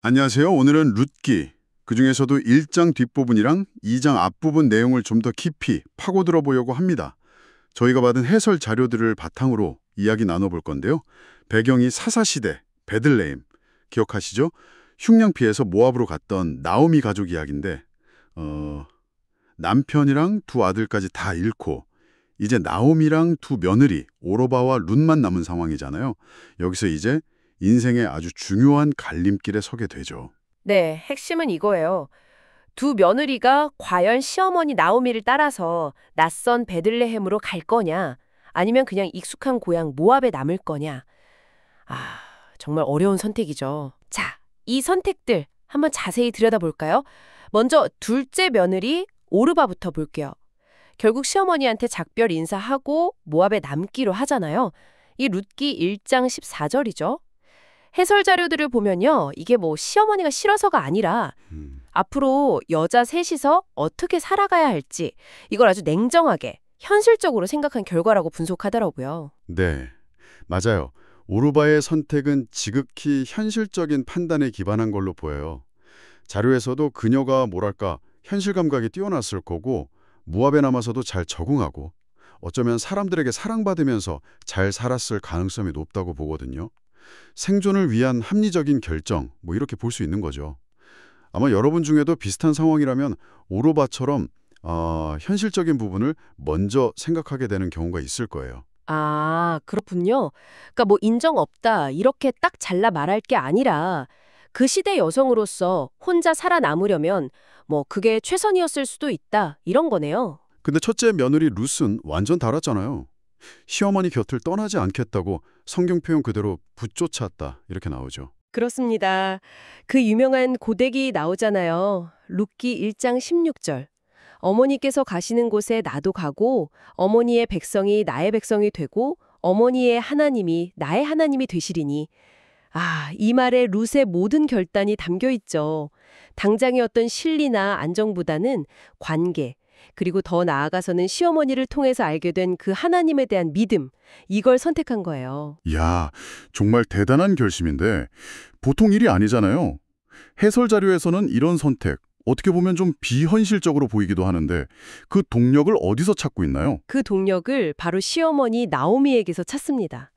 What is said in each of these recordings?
안녕하세요. 오늘은 룻기, 그중에서도 1장 뒷부분이랑 2장 앞부분 내용을 좀 더 깊이 파고들어 보려고 합니다. 저희가 받은 해설 자료들을 바탕으로 이야기 나눠볼 건데요. 배경이 사사시대, 베들레헴, 기억하시죠? 흉령 피해서 모압으로 갔던 나오미 가족 이야기인데 남편이랑 두 아들까지 다 잃고 이제 나오미랑 두 며느리, 오로바와 룻만 남은 상황이잖아요. 여기서 이제 인생의 아주 중요한 갈림길에 서게 되죠. 네, 핵심은 이거예요. 두 며느리가 과연 시어머니 나오미를 따라서 낯선 베들레헴으로 갈 거냐, 아니면 그냥 익숙한 고향 모압에 남을 거냐. 아, 정말 어려운 선택이죠. 자, 이 선택들 한번 자세히 들여다볼까요? 먼저 둘째 며느리 오르바부터 볼게요. 결국 시어머니한테 작별 인사하고 모압에 남기로 하잖아요. 이 룻기 1장 14절이죠. 해설 자료들을 보면요. 이게 뭐 시어머니가 싫어서가 아니라 앞으로 여자 셋이서 어떻게 살아가야 할지 이걸 아주 냉정하게 현실적으로 생각한 결과라고 분석하더라고요. 네, 맞아요. 오르바의 선택은 지극히 현실적인 판단에 기반한 걸로 보여요. 자료에서도 그녀가 뭐랄까 현실 감각이 뛰어났을 거고 모압에 남아서도 잘 적응하고 어쩌면 사람들에게 사랑받으면서 잘 살았을 가능성이 높다고 보거든요. 생존을 위한 합리적인 결정, 뭐 이렇게 볼 수 있는 거죠. 아마 여러분 중에도 비슷한 상황이라면 오르바처럼 현실적인 부분을 먼저 생각하게 되는 경우가 있을 거예요. 아, 그렇군요. 그러니까 뭐 인정 없다 이렇게 딱 잘라 말할 게 아니라 그 시대 여성으로서 혼자 살아남으려면 뭐 그게 최선이었을 수도 있다 이런 거네요. 근데 첫째 며느리 룻은 완전 달랐잖아요. 시어머니 곁을 떠나지 않겠다고 성경 표현 그대로 붙쫓았다 이렇게 나오죠. 그렇습니다. 그 유명한 고데기 나오잖아요. 룻기 1장 16절. 어머니께서 가시는 곳에 나도 가고 어머니의 백성이 나의 백성이 되고 어머니의 하나님이 나의 하나님이 되시리니. 아, 이 말에 룻의 모든 결단이 담겨 있죠. 당장의 어떤 실리나 안정보다는 관계, 그리고 더 나아가서는 시어머니를 통해서 알게 된 그 하나님에 대한 믿음, 이걸 선택한 거예요. 이야, 정말 대단한 결심인데 보통 일이 아니잖아요. 해설 자료에서는 이런 선택, 어떻게 보면 좀 비현실적으로 보이기도 하는데 그 동력을 어디서 찾고 있나요? 그 동력을 바로 시어머니 나오미에게서 찾습니다.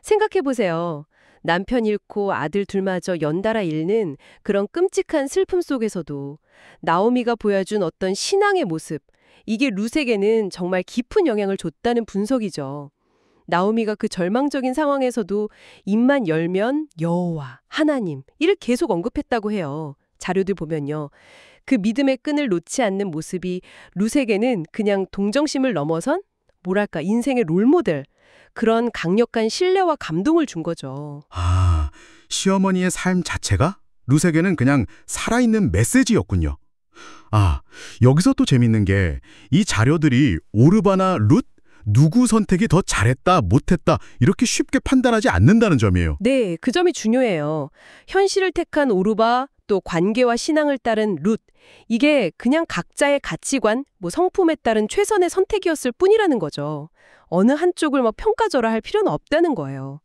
생각해보세요. 남편 잃고 아들 둘마저 연달아 잃는 그런 끔찍한 슬픔 속에서도 나오미가 보여준 어떤 신앙의 모습, 이게 룻에게는 정말 깊은 영향을 줬다는 분석이죠. 나오미가 그 절망적인 상황에서도 입만 열면 여호와, 하나님, 이를 계속 언급했다고 해요. 자료들 보면요. 그 믿음의 끈을 놓지 않는 모습이 룻에게는 그냥 동정심을 넘어선 뭐랄까 인생의 롤모델, 그런 강력한 신뢰와 감동을 준 거죠. 아, 시어머니의 삶 자체가 룻에게는 그냥 살아있는 메시지였군요. 아, 여기서 또 재밌는 게 이 자료들이 오르바나 룻 누구 선택이 더 잘했다, 못했다 이렇게 쉽게 판단하지 않는다는 점이에요. 네, 그 점이 중요해요. 현실을 택한 오르바, 또 관계와 신앙을 따른 룻, 이게 그냥 각자의 가치관, 뭐 성품에 따른 최선의 선택이었을 뿐이라는 거죠. 어느 한쪽을 뭐 평가절하 할 필요는 없다는 거예요.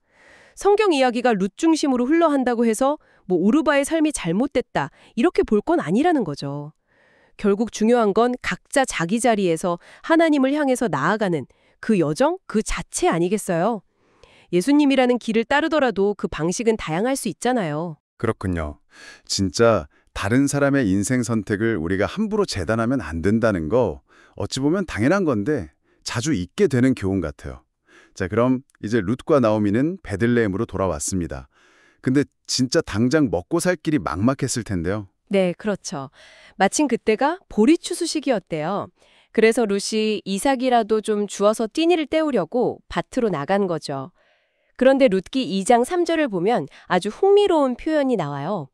성경 이야기가 룻 중심으로 흘러한다고 해서 뭐 오르바의 삶이 잘못됐다 이렇게 볼 건 아니라는 거죠. 결국 중요한 건 각자 자기 자리에서 하나님을 향해서 나아가는 그 여정 그 자체 아니겠어요? 예수님이라는 길을 따르더라도 그 방식은 다양할 수 있잖아요. 그렇군요. 진짜 다른 사람의 인생 선택을 우리가 함부로 재단하면 안 된다는 거 어찌 보면 당연한 건데 자주 잊게 되는 교훈 같아요. 자, 그럼 이제 룻과 나오미는 베들레헴으로 돌아왔습니다. 근데 진짜 당장 먹고 살 길이 막막했을 텐데요. 네, 그렇죠. 마침 그때가 보리 추수 시기였대요. 그래서 룻이 이삭이라도 좀 주어서 띠니를 때우려고 밭으로 나간 거죠. 그런데 룻기 2장 3절을 보면 아주 흥미로운 표현이 나와요.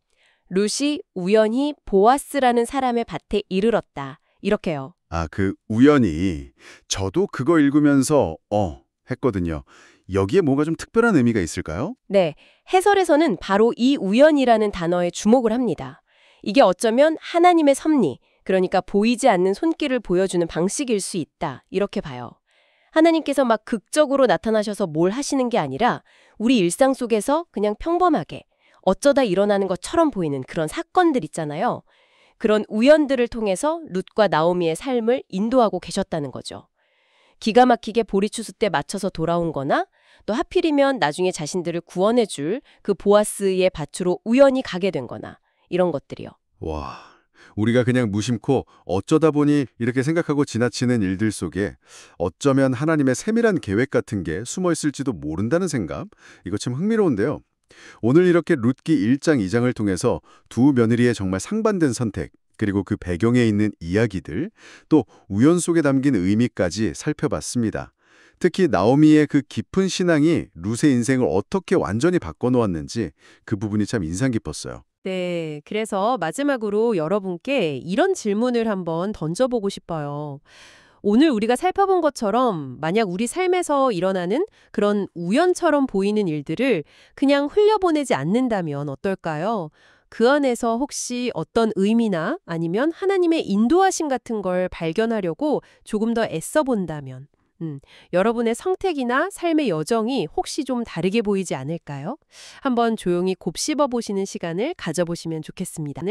룻이 우연히 보아스라는 사람의 밭에 이르렀다. 이렇게요. 아, 그 우연히 저도 그거 읽으면서 했거든요. 여기에 뭔가 좀 특별한 의미가 있을까요? 네, 해설에서는 바로 이 우연이라는 단어에 주목을 합니다. 이게 어쩌면 하나님의 섭리, 그러니까 보이지 않는 손길을 보여주는 방식일 수 있다. 이렇게 봐요. 하나님께서 막 극적으로 나타나셔서 뭘 하시는 게 아니라 우리 일상 속에서 그냥 평범하게 어쩌다 일어나는 것처럼 보이는 그런 사건들 있잖아요. 그런 우연들을 통해서 룻과 나오미의 삶을 인도하고 계셨다는 거죠. 기가 막히게 보리추수 때 맞춰서 돌아온 거나 또 하필이면 나중에 자신들을 구원해줄 그 보아스의 밭으로 우연히 가게 된 거나 이런 것들이요. 와, 우리가 그냥 무심코 어쩌다 보니 이렇게 생각하고 지나치는 일들 속에 어쩌면 하나님의 세밀한 계획 같은 게 숨어 있을지도 모른다는 생각, 이거 참 흥미로운데요. 오늘 이렇게 룻기 1장, 2장을 통해서 두 며느리의 정말 상반된 선택, 그리고 그 배경에 있는 이야기들, 또 우연 속에 담긴 의미까지 살펴봤습니다. 특히 나오미의 그 깊은 신앙이 룻의 인생을 어떻게 완전히 바꿔놓았는지 그 부분이 참 인상 깊었어요. 네, 그래서 마지막으로 여러분께 이런 질문을 한번 던져보고 싶어요. 오늘 우리가 살펴본 것처럼 만약 우리 삶에서 일어나는 그런 우연처럼 보이는 일들을 그냥 흘려보내지 않는다면 어떨까요? 그 안에서 혹시 어떤 의미나 아니면 하나님의 인도하심 같은 걸 발견하려고 조금 더 애써 본다면 여러분의 선택이나 삶의 여정이 혹시 좀 다르게 보이지 않을까요? 한번 조용히 곱씹어 보시는 시간을 가져보시면 좋겠습니다.